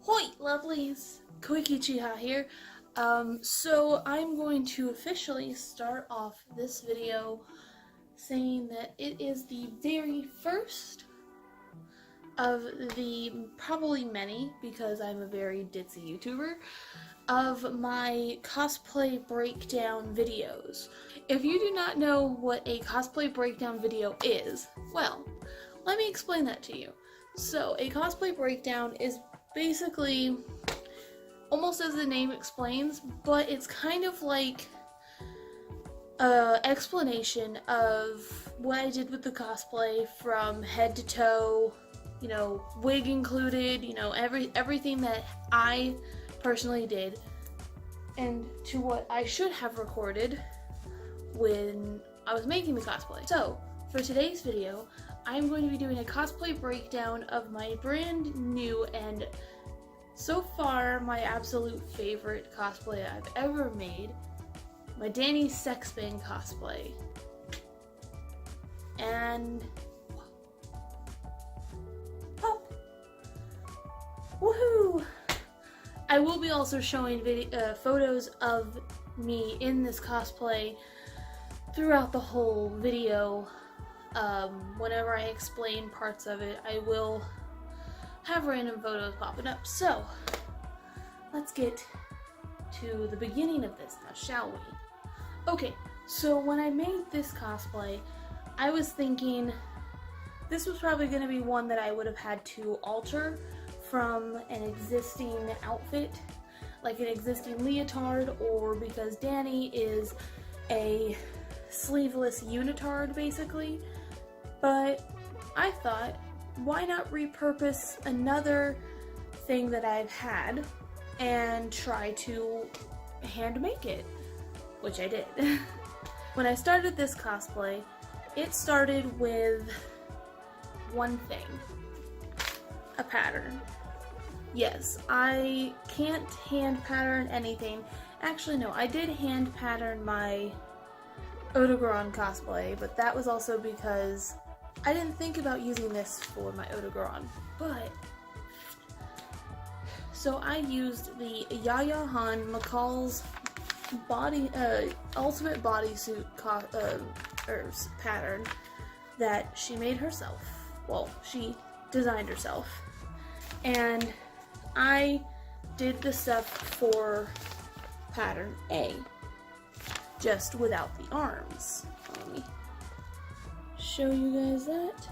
Hoi, lovelies! Koiki Chiha here. So I'm going to officially start off this video saying that it is the very first of the probably many, because I'm a very ditzy YouTuber, of my cosplay breakdown videos. If you do not know what a cosplay breakdown video is, well, let me explain that to you. So, a cosplay breakdown is basically almost as the name explains, but it's kind of like an explanation of what I did with the cosplay from head to toe, you know, wig included, you know, everything that I personally did, and to what I should have recorded when I was making the cosplay. So, for today's video, I'm going to be doing a cosplay breakdown of my brand new and so far my absolute favorite cosplay I've ever made, my Danny Sexbang cosplay. And pop! Woohoo! I will be also showing photos of me in this cosplay throughout the whole video. Whenever I explain parts of it, I will have random photos popping up. So, let's get to the beginning of this now, shall we? Okay, so when I made this cosplay, I was thinking this was probably going to be one that I would have had to alter from an existing outfit, like an existing leotard, or because Danny is a sleeveless unitard, basically. But I thought, why not repurpose another thing that I've had and try to hand make it, which I did. When I started this cosplay, it started with one thing: a pattern. Yes, I can't hand pattern anything. Actually, no, I did hand pattern my Odogaron cosplay, but that was also because I didn't think about using this for my Odogaron. But so I used the Yaya Han McCall's body ultimate bodysuit pattern that she made herself. Well, she designed herself, and I did the stuff for pattern A, just without the arms. Let me show you guys that.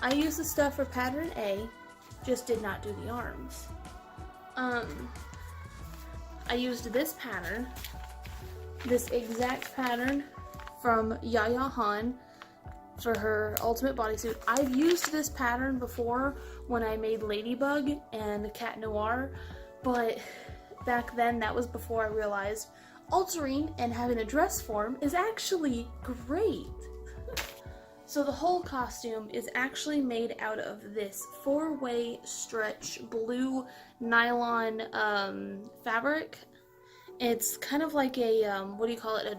I used the stuff for pattern A, just did not do the arms. I used this pattern, this exact pattern from Yaya Han for her ultimate bodysuit. I've used this pattern before when I made Ladybug and Cat Noir, but back then that was before I realized altering and having a dress form is actually great. So the whole costume is actually made out of this 4-way stretch blue nylon fabric. It's kind of like a what do you call it?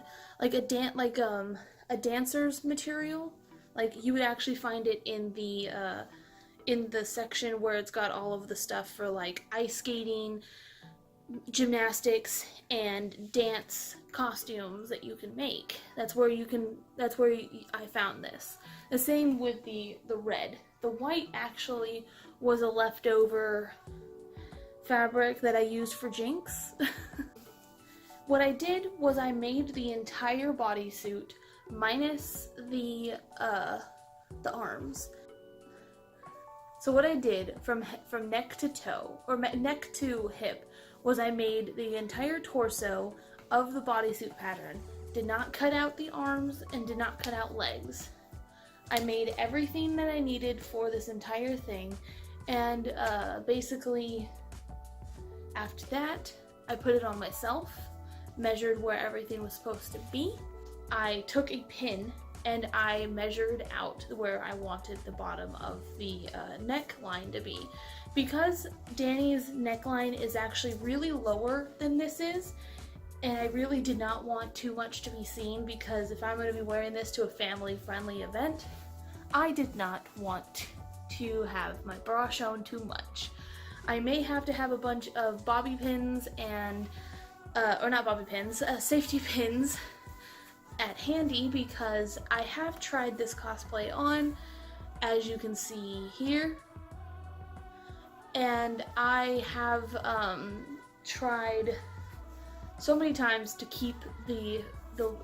A dancer's material. Like you would actually find it in the section where it's got all of the stuff for like ice skating, gymnastics, and dance costumes that you can make. That's where I found this. The same with the red. The white actually was a leftover fabric that I used for Jinx. What I did was I made the entire bodysuit minus the arms. So what I did from neck to toe, or neck to hip, was I made the entire torso of the bodysuit pattern. Did not cut out the arms and did not cut out legs. I made everything that I needed for this entire thing, and basically after that I put it on myself, measured where everything was supposed to be. I took a pin and I measured out where I wanted the bottom of the neckline to be. Because Danny's neckline is actually really lower than this is, and I really did not want too much to be seen, because if I'm going to be wearing this to a family-friendly event, I did not want to have my bra shown too much. I may have to have a bunch of bobby pins and, or not bobby pins, safety pins at handy, because I have tried this cosplay on, as you can see here, and I have tried so many times to keep the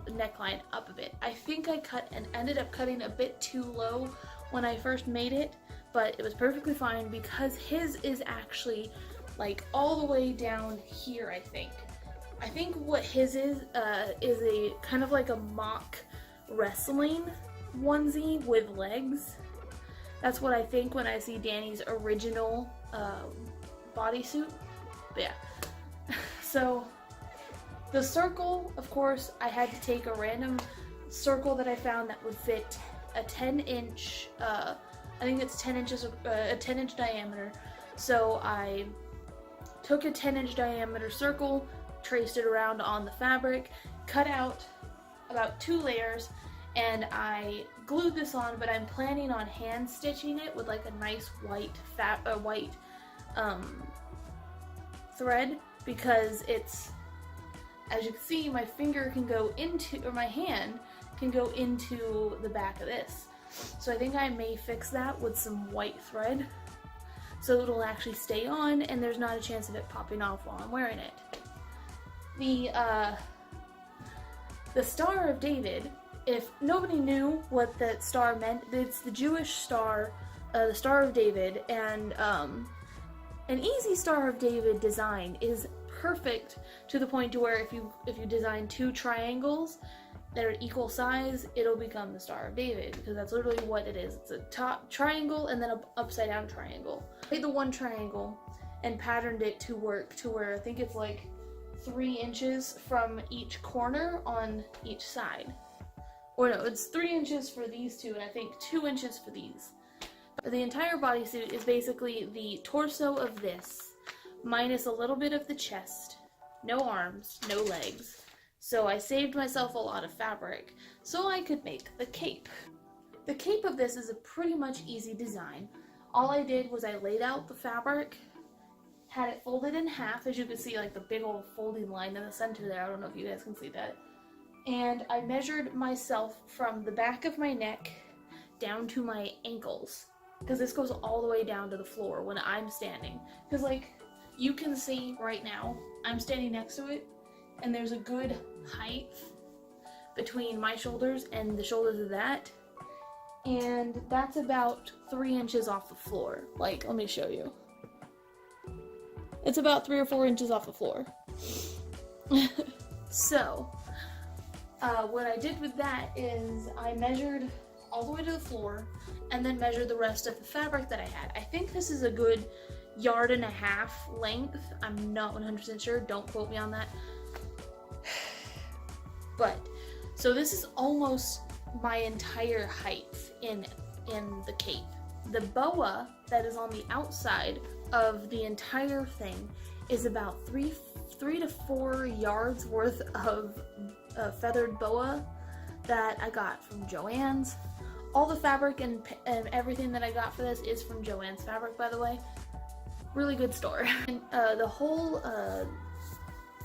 neckline up a bit. I think I cut and ended up cutting a bit too low when I first made it, but it was perfectly fine because his is actually like all the way down here, I think. I think what his is a kind of like a mock wrestling onesie with legs. That's what I think when I see Danny's original bodysuit. But yeah. So the circle, of course, I had to take a random circle that I found that would fit a 10-inch, I think it's 10 inches, a 10-inch diameter. So I took a 10-inch diameter circle, traced it around on the fabric, cut out about 2 layers, and I glued this on, but I'm planning on hand stitching it with like a nice white thread, because it's, as you can see, my finger can go into, or my hand can go into the back of this. So I think I may fix that with some white thread so it'll actually stay on and there's not a chance of it popping off while I'm wearing it. The Star of David, if nobody knew what that star meant, it's the Jewish star, the Star of David, and an easy Star of David design is perfect to the point to where if you design 2 triangles that are equal size, it'll become the Star of David, because that's literally what it is. It's a top triangle and then an upside down triangle. I made the one triangle and patterned it to work to where I think it's like 3 inches from each corner on each side. Or no, it's 3 inches for these 2 and I think 2 inches for these. The entire bodysuit is basically the torso of this, minus a little bit of the chest, no arms, no legs. So I saved myself a lot of fabric so I could make the cape. The cape of this is a pretty much easy design. All I did was I laid out the fabric, had it folded in half, as you can see, like the big old folding line in the center there. I don't know if you guys can see that. And I measured myself from the back of my neck down to my ankles, because this goes all the way down to the floor when I'm standing. Because like you can see right now, I'm standing next to it, and there's a good height between my shoulders and the shoulders of that, and that's about 3 inches off the floor. Like, let me show you. It's about 3 or 4 inches off the floor. So, what I did with that is I measured all the way to the floor and then measured the rest of the fabric that I had. I think this is a good 1.5 yards length. I'm not 100% sure, don't quote me on that. But, so this is almost my entire height in the cape. The boa that is on the outside of the entire thing is about 3 to 4 yards worth of feathered boa that I got from Joann's. All the fabric and everything that I got for this is from Joann's Fabric, by the way. Really good store. And the whole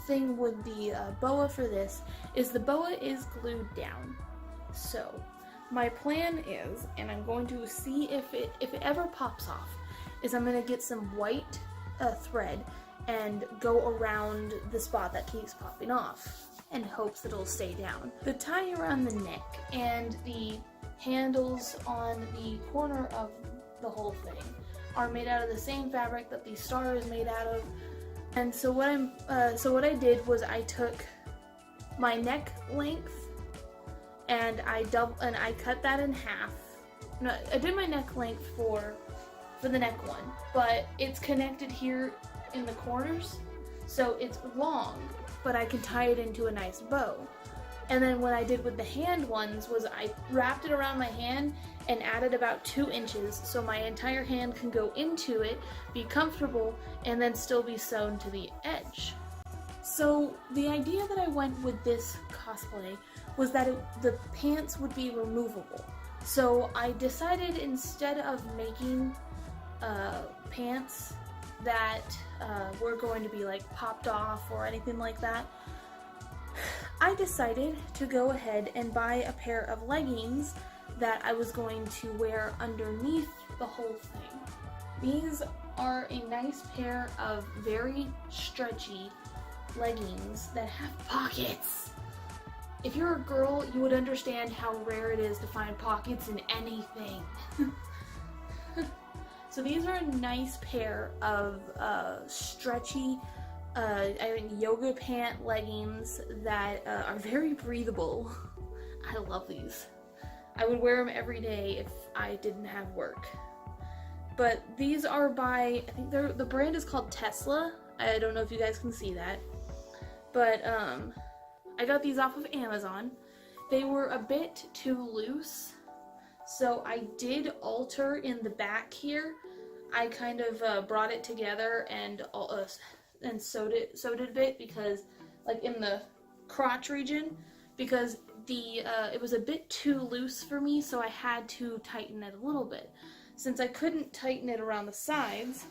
thing with the boa for this is the boa is glued down. So my plan is, and I'm going to see if it ever pops off, is I'm going to get some white thread and go around the spot that keeps popping off in hopes that it'll stay down. The tie around the neck and the handles on the corner of the whole thing are made out of the same fabric that the star is made out of. And so what I did was I took my neck length and I cut that in half. No, I did my neck length for the neck one, but it's connected here in the corners, so it's long, but I can tie it into a nice bow. And then what I did with the hand ones was I wrapped it around my hand and added about 2 inches so my entire hand can go into it, be comfortable, and then still be sewn to the edge. So the idea that I went with this cosplay was that the pants would be removable. So I decided, instead of making pants that were going to be like popped off or anything like that, I decided to go ahead and buy a pair of leggings that I was going to wear underneath the whole thing. These are a nice pair of very stretchy leggings that have pockets. If you're a girl, you would understand how rare it is to find pockets in anything. So these are a nice pair of stretchy yoga pant leggings that are very breathable. I love these. I would wear them every day if I didn't have work. But these are by, I think the brand is called Tesla. I don't know if you guys can see that. But I got these off of Amazon. They were a bit too loose, so I did alter in the back here. I kind of brought it together and sewed it a bit, because like in the crotch region, because it was a bit too loose for me, so I had to tighten it a little bit. Since I couldn't tighten it around the sides,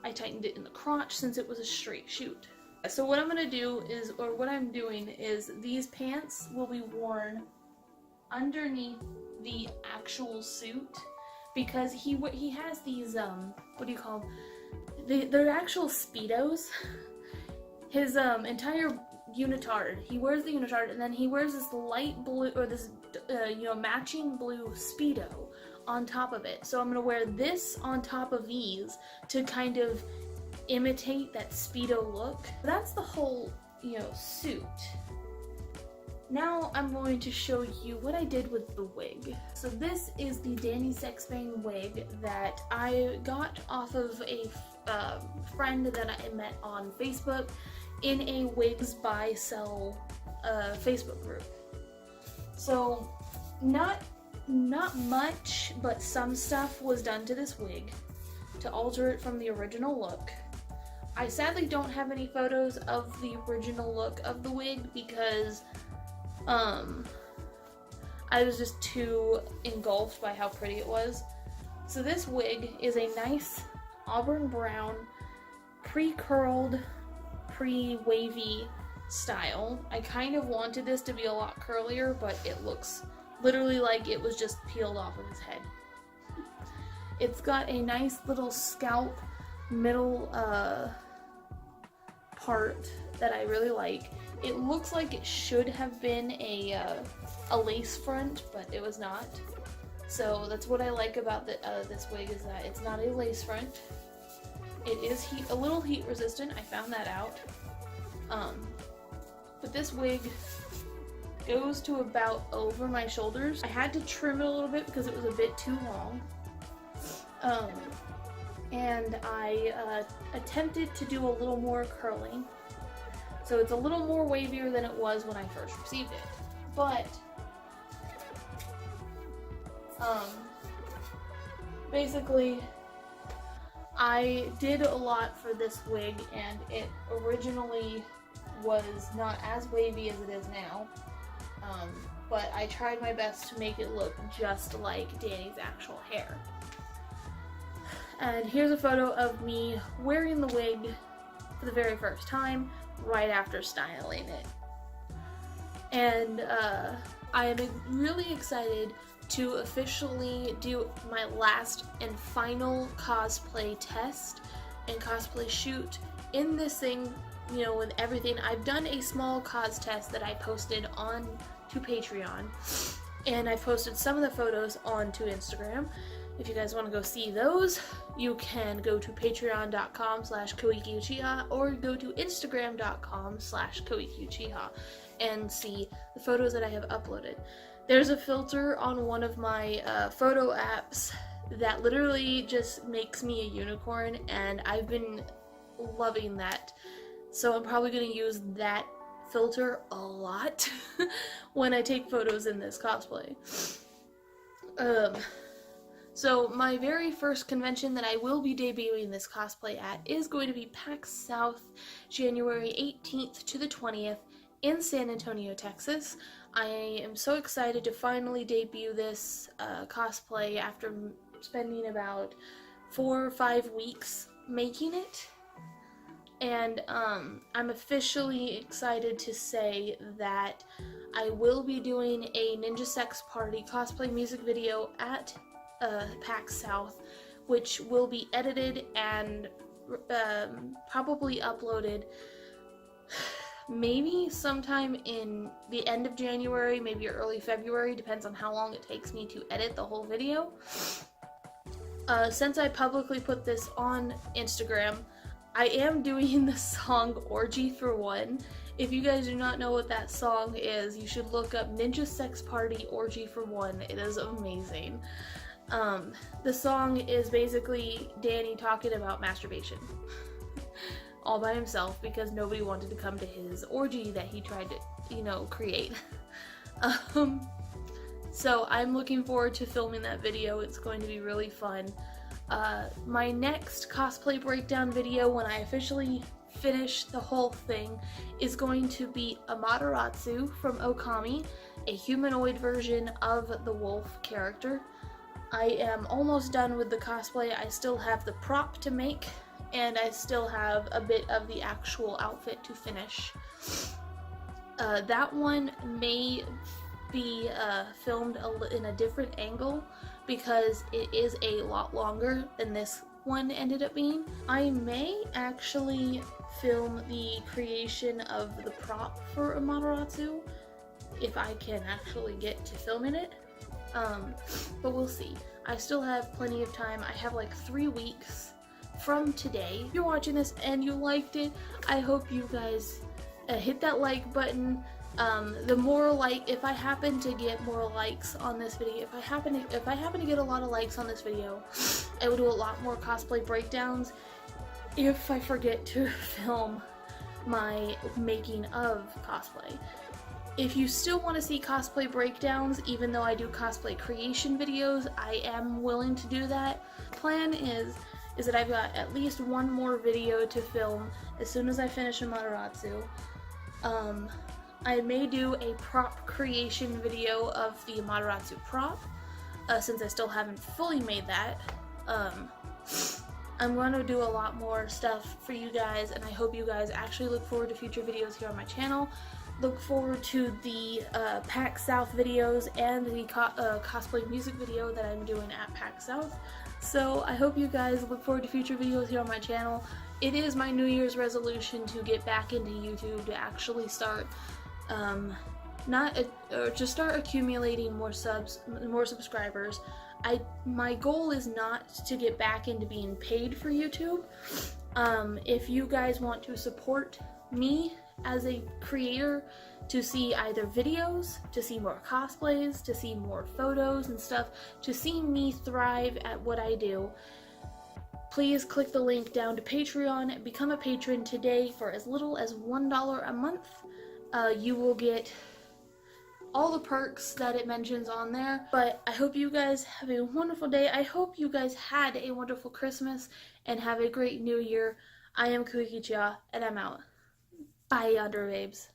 I tightened it in the crotch since it was a straight shoot. So what I'm going to do is, or what I'm doing is, these pants will be worn underneath the actual suit, because he has these, what do you call them? They're actual Speedos. His entire unitard, he wears the unitard, and then he wears this light blue, or this, matching blue Speedo on top of it. So I'm going to wear this on top of these to kind of imitate that Speedo look. That's the whole, suit. Now I'm going to show you what I did with the wig. So this is the Danny Sexbang wig that I got off of a friend that I met on Facebook in a wigs buy sell Facebook group. So not much, but some stuff was done to this wig to alter it from the original look. I sadly don't have any photos of the original look of the wig because I was just too engulfed by how pretty it was. So this wig is a nice auburn brown, pre-curled, pre-wavy style. I kind of wanted this to be a lot curlier, but it looks literally like it was just peeled off of his head. It's got a nice little scalp middle part that I really like. It looks like it should have been a lace front, but it was not. So that's what I like about this wig, is that it's not a lace front. It is a little heat resistant. I found that out. But this wig goes to about over my shoulders. I had to trim it a little bit because it was a bit too long. And I attempted to do a little more curling. So it's a little more wavier than it was when I first received it. But, basically, I did a lot for this wig, and it originally was not as wavy as it is now. But I tried my best to make it look just like Danny's actual hair. And here's a photo of me wearing the wig for the very first time, right after styling it. And I am really excited to officially do my last and final cosplay test and cosplay shoot in this thing, with everything. I've done a small cos test that I posted on to Patreon, and I posted some of the photos onto Instagram. If you guys want to go see those, you can go to patreon.com/koikiuchiha or go to instagram.com/koikiuchiha and see the photos that I have uploaded. There's a filter on one of my photo apps that literally just makes me a unicorn, and I've been loving that. So I'm probably going to use that filter a lot when I take photos in this cosplay. So my very first convention that I will be debuting this cosplay at is going to be PAX South, January 18th to the 20th in San Antonio, Texas. I am so excited to finally debut this cosplay after spending about 4 or 5 weeks making it. And I'm officially excited to say that I will be doing a Ninja Sex Party cosplay music video at PAX South, which will be edited and probably uploaded maybe sometime in the end of January, maybe early February, depends on how long it takes me to edit the whole video. Since I publicly put this on Instagram, I am doing the song Orgy for One. If you guys do not know what that song is, you should look up Ninja Sex Party Orgy for One. It is amazing. The song is basically Danny talking about masturbation. All by himself, because nobody wanted to come to his orgy that he tried to, create. So I'm looking forward to filming that video. It's going to be really fun. My next cosplay breakdown video, when I officially finish the whole thing, is going to be Amaterasu from Okami, a humanoid version of the wolf character. I am almost done with the cosplay. I still have the prop to make, and I still have a bit of the actual outfit to finish. That one may be filmed in a different angle because it is a lot longer than this one ended up being. I may actually film the creation of the prop for Amaterasu if I can actually get to filming it, but we'll see. I still have plenty of time. I have like 3 weeks from today. If you're watching this and you liked it, I hope you guys hit that like button. The more if I happen to get more likes on this video, if I happen to get a lot of likes on this video, I will do a lot more cosplay breakdowns if I forget to film my making of cosplay. If you still want to see cosplay breakdowns, even though I do cosplay creation videos, I am willing to do that. The plan is that I've got at least one more video to film as soon as I finish Amaterasu. I may do a prop creation video of the Amaterasu prop, since I still haven't fully made that. I'm going to do a lot more stuff for you guys, and I hope you guys actually look forward to future videos here on my channel. Look forward to the PAX South videos and the cosplay music video that I'm doing at PAX South. So I hope you guys look forward to future videos here on my channel. It is my New Year's resolution to get back into YouTube, to actually start start accumulating more subscribers. My goal is not to get back into being paid for YouTube. If you guys want to support me as a creator, to see either videos, to see more cosplays, to see more photos and stuff, to see me thrive at what I do, please click the link down to Patreon and become a patron today for as little as $1 a month. You will get all the perks that it mentions on there. But I hope you guys have a wonderful day. I hope you guys had a wonderful Christmas and have a great New Year. I am Kuikicha, and I'm out. Bye, yanderbabes.